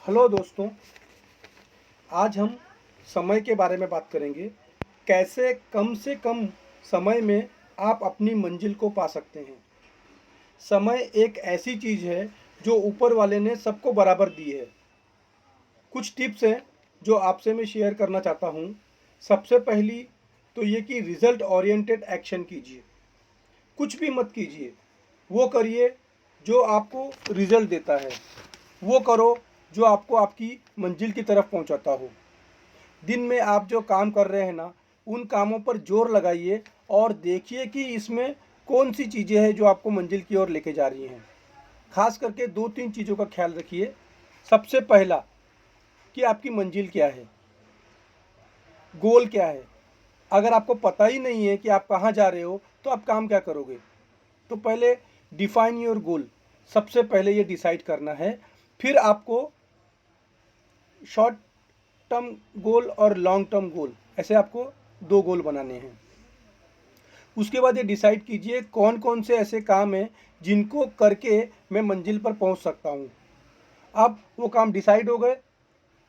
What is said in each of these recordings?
Hello दोस्तों, आज हम समय के बारे में बात करेंगे। कैसे कम से कम समय में आप अपनी मंजिल को पा सकते हैं। समय एक ऐसी चीज़ है जो ऊपर वाले ने सबको बराबर दी है। कुछ टिप्स हैं जो आपसे मैं शेयर करना चाहता हूँ। सबसे पहली तो ये कि रिज़ल्ट ओरिएंटेड एक्शन कीजिए। कुछ भी मत कीजिए, वो करिए जो आपको रिज़ल्ट देता है। वो करो जो आपको आपकी मंजिल की तरफ पहुंचाता हो। दिन में आप जो काम कर रहे हैं ना, उन कामों पर जोर लगाइए और देखिए कि इसमें कौन सी चीज़ें हैं जो आपको मंजिल की ओर लेके जा रही हैं। खास करके दो तीन चीज़ों का ख्याल रखिए। सबसे पहला कि आपकी मंजिल क्या है, गोल क्या है। अगर आपको पता ही नहीं है कि आप कहाँ जा रहे हो तो आप काम क्या करोगे। तो पहले डिफाइन योर गोल, सबसे पहले ये डिसाइड करना है। फिर आपको शॉर्ट टर्म गोल और लॉन्ग टर्म गोल, ऐसे आपको दो गोल बनाने हैं। उसके बाद ये डिसाइड कीजिए कौन कौन से ऐसे काम हैं जिनको करके मैं मंजिल पर पहुंच सकता हूं। अब वो काम डिसाइड हो गए,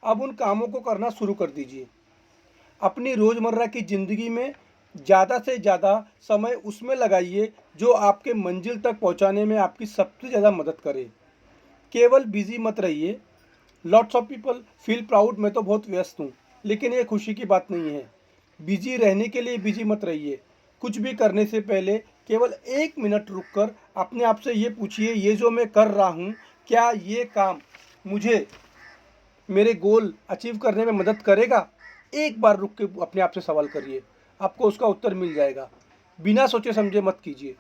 अब उन कामों को करना शुरू कर दीजिए। अपनी रोज़मर्रा की ज़िंदगी में ज़्यादा से ज़्यादा समय उसमें लगाइए जो आपके मंजिल तक पहुंचाने में आपकी सबसे ज़्यादा मदद करे। केवल बिजी मत रहिए। Lots of people feel proud, मैं तो बहुत व्यस्त हूँ, लेकिन ये खुशी की बात नहीं है। बिजी रहने के लिए बिजी मत रहिए। कुछ भी करने से पहले केवल 1 मिनट रुककर अपने आप से ये पूछिए, ये जो मैं कर रहा हूँ क्या ये काम मुझे मेरे गोल अचीव करने में मदद करेगा। एक बार रुक के अपने आप से सवाल करिए, आपको उसका उत्तर मिल जाएगा। बिना सोचे समझे मत कीजिए।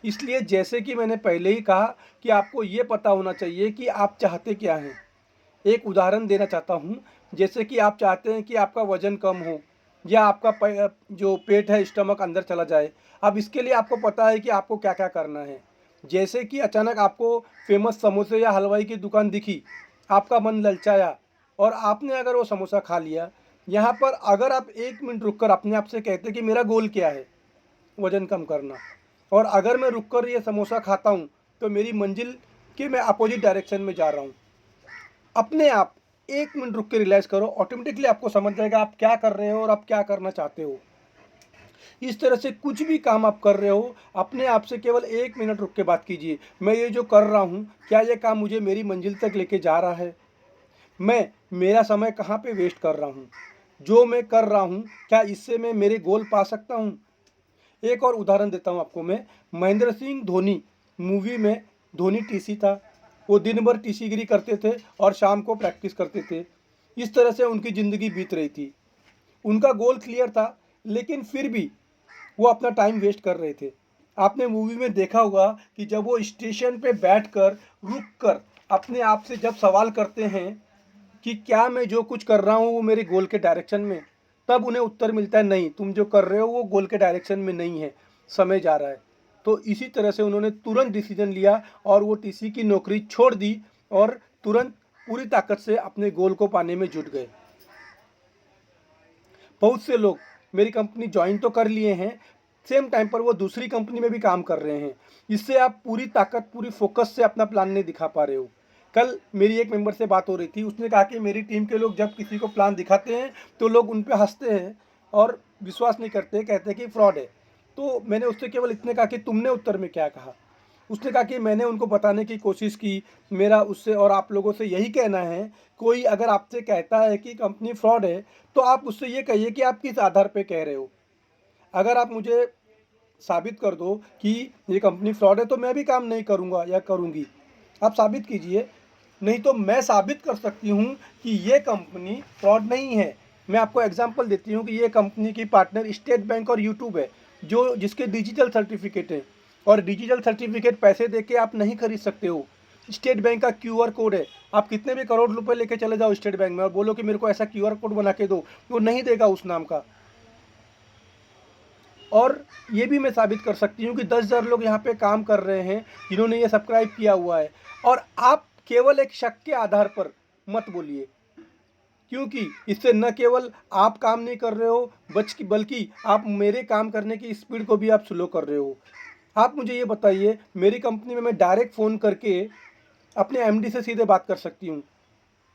इसलिए जैसे कि मैंने पहले ही कहा कि आपको ये पता होना चाहिए कि आप चाहते क्या हैं। एक उदाहरण देना चाहता हूँ। जैसे कि आप चाहते हैं कि आपका वज़न कम हो या आपका जो पेट है, स्टमक अंदर चला जाए। अब इसके लिए आपको पता है कि आपको क्या क्या करना है। जैसे कि अचानक आपको फेमस समोसे या हलवाई की दुकान दिखी, आपका मन ललचाया और आपने अगर वो समोसा खा लिया। यहाँ पर अगर आप 1 मिनट रुक कर अपने आप से कहते कि मेरा गोल क्या है, वज़न कम करना, और अगर मैं रुक कर ये समोसा खाता हूँ तो मेरी मंजिल के मैं अपोजिट डायरेक्शन में जा रहा हूँ। अपने आप 1 मिनट रुक के रियलाइज़ करो, ऑटोमेटिकली आपको समझ जाएगा आप क्या कर रहे हो और आप क्या करना चाहते हो। इस तरह से कुछ भी काम आप कर रहे हो, अपने आप से केवल 1 मिनट रुक के बात कीजिए, मैं ये जो कर रहा हूँ क्या ये काम मुझे मेरी मंजिल तक लेके जा रहा है। मैं मेरा समय कहाँ पे वेस्ट कर रहा हूँ। जो मैं कर रहा हूँ क्या इससे मैं मेरे गोल पा सकता हूँ। एक और उदाहरण देता हूँ आपको मैं। महेंद्र सिंह धोनी मूवी में धोनी टीसी था। वो दिन भर टीसीगिरी करते थे और शाम को प्रैक्टिस करते थे। इस तरह से उनकी ज़िंदगी बीत रही थी। उनका गोल क्लियर था, लेकिन फिर भी वो अपना टाइम वेस्ट कर रहे थे। आपने मूवी में देखा होगा कि जब वो स्टेशन पे बैठकर रुक कर अपने आप से जब सवाल करते हैं कि क्या मैं जो कुछ कर रहा हूँ वो मेरे गोल के डायरेक्शन में, तब उन्हें उत्तर मिलता है नहीं, तुम जो कर रहे हो वो गोल के डायरेक्शन में नहीं है, समय जा रहा है। तो इसी तरह से उन्होंने तुरंत डिसीजन लिया और वो टीसी की नौकरी छोड़ दी और तुरंत पूरी ताकत से अपने गोल को पाने में जुट गए। बहुत से लोग मेरी कंपनी ज्वाइन तो कर लिए हैं, सेम टाइम पर वो दूसरी कंपनी में भी काम कर रहे हैं। इससे आप पूरी ताकत, पूरी फोकस से अपना प्लान नहीं दिखा पा रहे हो। कल मेरी एक मेंबर से बात हो रही थी, उसने कहा कि मेरी टीम के लोग जब किसी को प्लान दिखाते हैं तो लोग उन पे हंसते हैं और विश्वास नहीं करते, कहते हैं कि फ्रॉड है। तो मैंने उससे केवल इतने कहा कि तुमने उत्तर में क्या कहा। उसने कहा कि मैंने उनको बताने की कोशिश की, मेरा उससे और आप लोगों से यही कहना है, कोई अगर आपसे कहता है कि कंपनी फ्रॉड है तो आप उससे ये कहिए कि आप किस आधार पे कह रहे हो। अगर आप मुझे साबित कर दो कि ये कंपनी फ्रॉड है तो मैं भी काम नहीं करूँगा या करूँगी। आप साबित कीजिए, नहीं तो मैं साबित कर सकती हूँ कि ये कंपनी फ्रॉड नहीं है। मैं आपको एग्जांपल देती हूँ कि ये कंपनी की पार्टनर स्टेट बैंक और यूट्यूब है, जो जिसके डिजिटल सर्टिफिकेट है, और डिजिटल सर्टिफिकेट पैसे दे के आप नहीं खरीद सकते हो। स्टेट बैंक का क्यूआर कोड है, आप कितने भी करोड़ रुपए लेके चले जाओ स्टेट बैंक में और बोलो कि मेरे को ऐसा क्यूआर कोड बना के दो, वो नहीं देगा उस नाम का। और ये भी मैं साबित कर सकती हूँ कि 10,000 लोग यहाँ पे काम कर रहे हैं जिन्होंने ये सब्सक्राइब किया हुआ है। और आप केवल एक शक के आधार पर मत बोलिए, क्योंकि इससे न केवल आप काम नहीं कर रहे हो बल्कि आप मेरे काम करने की स्पीड को भी आप स्लो कर रहे हो। आप मुझे ये बताइए, मेरी कंपनी में मैं डायरेक्ट फ़ोन करके अपने एमडी से सीधे बात कर सकती हूँ।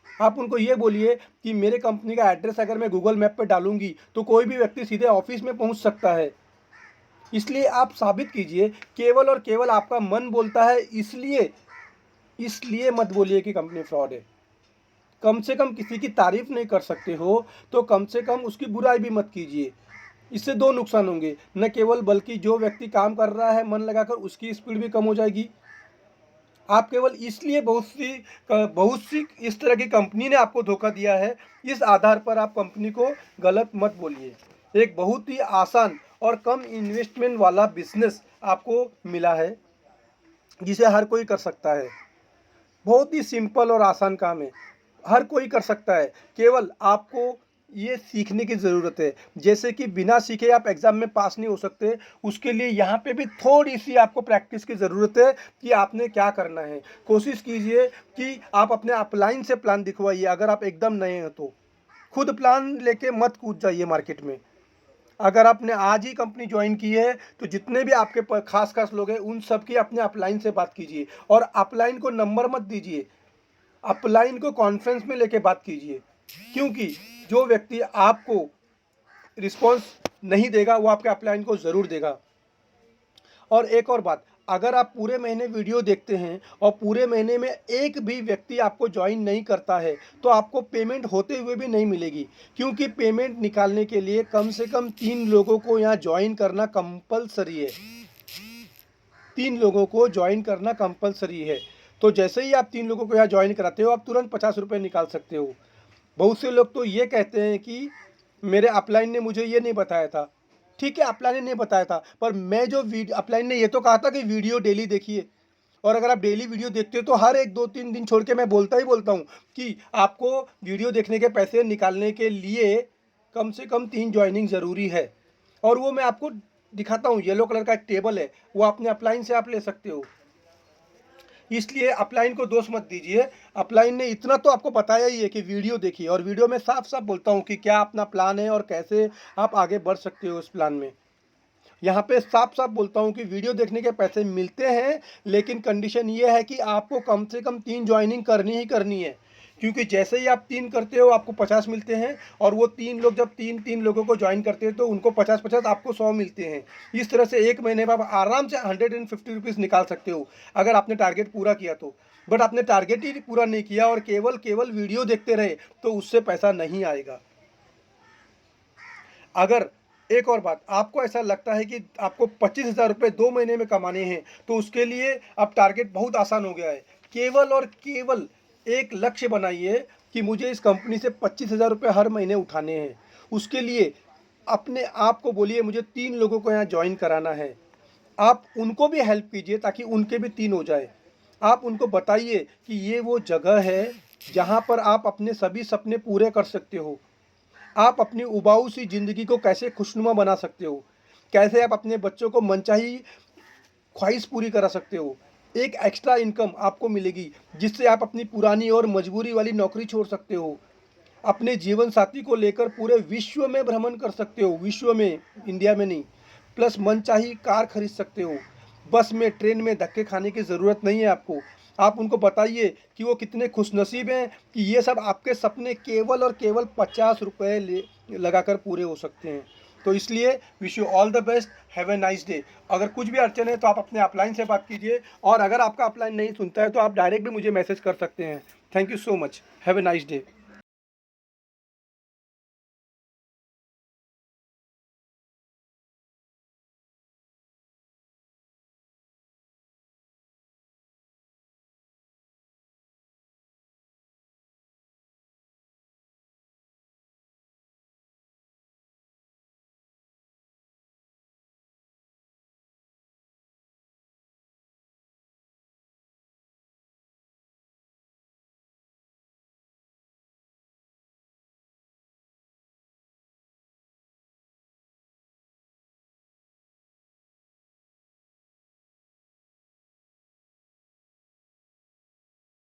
आप उनको ये बोलिए कि मेरे कंपनी का एड्रेस अगर मैं गूगल मैप पे डालूंगी तो कोई भी व्यक्ति सीधे ऑफिस में पहुंच सकता है। इसलिए आप साबित कीजिए, केवल और केवल आपका मन बोलता है, इसलिए इसलिए मत बोलिए कि कंपनी फ्रॉड है। कम से कम किसी की तारीफ नहीं कर सकते हो तो कम से कम उसकी बुराई भी मत कीजिए। इससे दो नुकसान होंगे, न केवल बल्कि जो व्यक्ति काम कर रहा है मन लगाकर उसकी स्पीड भी कम हो जाएगी। आप केवल इसलिए बहुत सी इस तरह की कंपनी ने आपको धोखा दिया है, इस आधार पर आप कंपनी को गलत मत बोलिए। एक बहुत ही आसान और कम इन्वेस्टमेंट वाला बिजनेस आपको मिला है जिसे हर कोई कर सकता है। बहुत ही सिंपल और आसान काम है, हर कोई कर सकता है। केवल आपको ये सीखने की ज़रूरत है। जैसे कि बिना सीखे आप एग्ज़ाम में पास नहीं हो सकते, उसके लिए यहाँ पे भी थोड़ी सी आपको प्रैक्टिस की ज़रूरत है कि आपने क्या करना है। कोशिश कीजिए कि आप अपने अपलाइन से प्लान दिखवाइए। अगर आप एकदम नए हैं तो खुद प्लान लेके मत कूद जाइए मार्केट में। अगर आपने आज ही कंपनी ज्वाइन की है तो जितने भी आपके खास खास लोग हैं उन सब की अपने अपलाइन से बात कीजिए, और अपलाइन को नंबर मत दीजिए, अपलाइन को कॉन्फ्रेंस में लेके बात कीजिए। क्योंकि जो व्यक्ति आपको रिस्पॉन्स नहीं देगा वो आपके अपलाइन को ज़रूर देगा। और एक और बात, अगर आप पूरे महीने वीडियो देखते हैं और पूरे महीने में एक भी व्यक्ति आपको ज्वाइन नहीं करता है तो आपको पेमेंट होते हुए भी नहीं मिलेगी। क्योंकि पेमेंट निकालने के लिए कम से कम 3 लोगों को यहाँ ज्वाइन करना कंपलसरी है। 3 लोगों को ज्वाइन करना कंपलसरी है। तो जैसे ही आप 3 लोगों को यहाँ ज्वाइन कराते हो आप तुरंत 50 रुपये निकाल सकते हो। बहुत से लोग तो ये कहते हैं कि मेरे अपलाइन ने मुझे ये नहीं बताया था। ठीक है, अपलाइन ने नहीं बताया था, पर मैं जो वीडियो, अपलाइन ने ये तो कहा था कि वीडियो डेली देखिए। और अगर आप डेली वीडियो देखते हो तो हर एक 2-3 दिन छोड़ के मैं बोलता ही बोलता हूँ कि आपको वीडियो देखने के पैसे निकालने के लिए कम से कम 3 ज्वाइनिंग ज़रूरी है। और वो मैं आपको दिखाता हूँ, येलो कलर का एक टेबल है, वो अपने अपलाइन से आप ले सकते हो। इसलिए अपलाइन को दोष मत दीजिए। अपलाइन ने इतना तो आपको बताया ही है कि वीडियो देखिए, और वीडियो में साफ साफ बोलता हूँ कि क्या अपना प्लान है और कैसे आप आगे बढ़ सकते हो उस प्लान में। यहाँ पे साफ साफ बोलता हूँ कि वीडियो देखने के पैसे मिलते हैं, लेकिन कंडीशन ये है कि आपको कम से कम 3 ज्वाइनिंग करनी ही करनी है। क्योंकि जैसे ही आप 3 करते हो आपको 50 मिलते हैं, और वो 3 लोग जब 3 लोगों को ज्वाइन करते हैं तो उनको 50-50 आपको 100 मिलते हैं। इस तरह से एक महीने में आप आराम से 150 रुपीज़ निकाल सकते हो अगर आपने टारगेट पूरा किया तो। बट आपने टारगेट ही पूरा नहीं किया और केवल केवल वीडियो देखते रहे तो उससे पैसा नहीं आएगा। अगर एक और बात, आपको ऐसा लगता है कि आपको 25,000 रुपये 2 महीने में कमाने हैं तो उसके लिए अब टारगेट बहुत आसान हो गया है। केवल और केवल एक लक्ष्य बनाइए कि मुझे इस कंपनी से 25,000 रुपये हर महीने उठाने हैं। उसके लिए अपने आप को बोलिए मुझे 3 लोगों को यहाँ ज्वाइन कराना है। आप उनको भी हेल्प कीजिए ताकि उनके भी 3 हो जाए। आप उनको बताइए कि ये वो जगह है जहाँ पर आप अपने सभी सपने पूरे कर सकते हो। आप अपनी उबाऊ सी ज़िंदगी को कैसे खुशनुमा बना सकते हो, कैसे आप अपने बच्चों को मनचाही ख्वाहिश पूरी करा सकते हो। एक एक्स्ट्रा इनकम आपको मिलेगी जिससे आप अपनी पुरानी और मजबूरी वाली नौकरी छोड़ सकते हो। अपने जीवन साथी को लेकर पूरे विश्व में भ्रमण कर सकते हो, विश्व में, इंडिया में नहीं। प्लस मनचाही कार खरीद सकते हो। बस में, ट्रेन में धक्के खाने की ज़रूरत नहीं है आपको। आप उनको बताइए कि वो कितने खुशनसीब हैं कि ये सब आपके सपने केवल और केवल 50 रुपये लगाकर पूरे हो सकते हैं। तो इसलिए wish you all the best, have a nice day. अगर कुछ भी अड़चन है तो आप अपने अपलाइन से बात कीजिए, और अगर आपका अपलाइन नहीं सुनता है तो आप डायरेक्ट भी मुझे मैसेज कर सकते हैं। Thank you so much, have a nice day.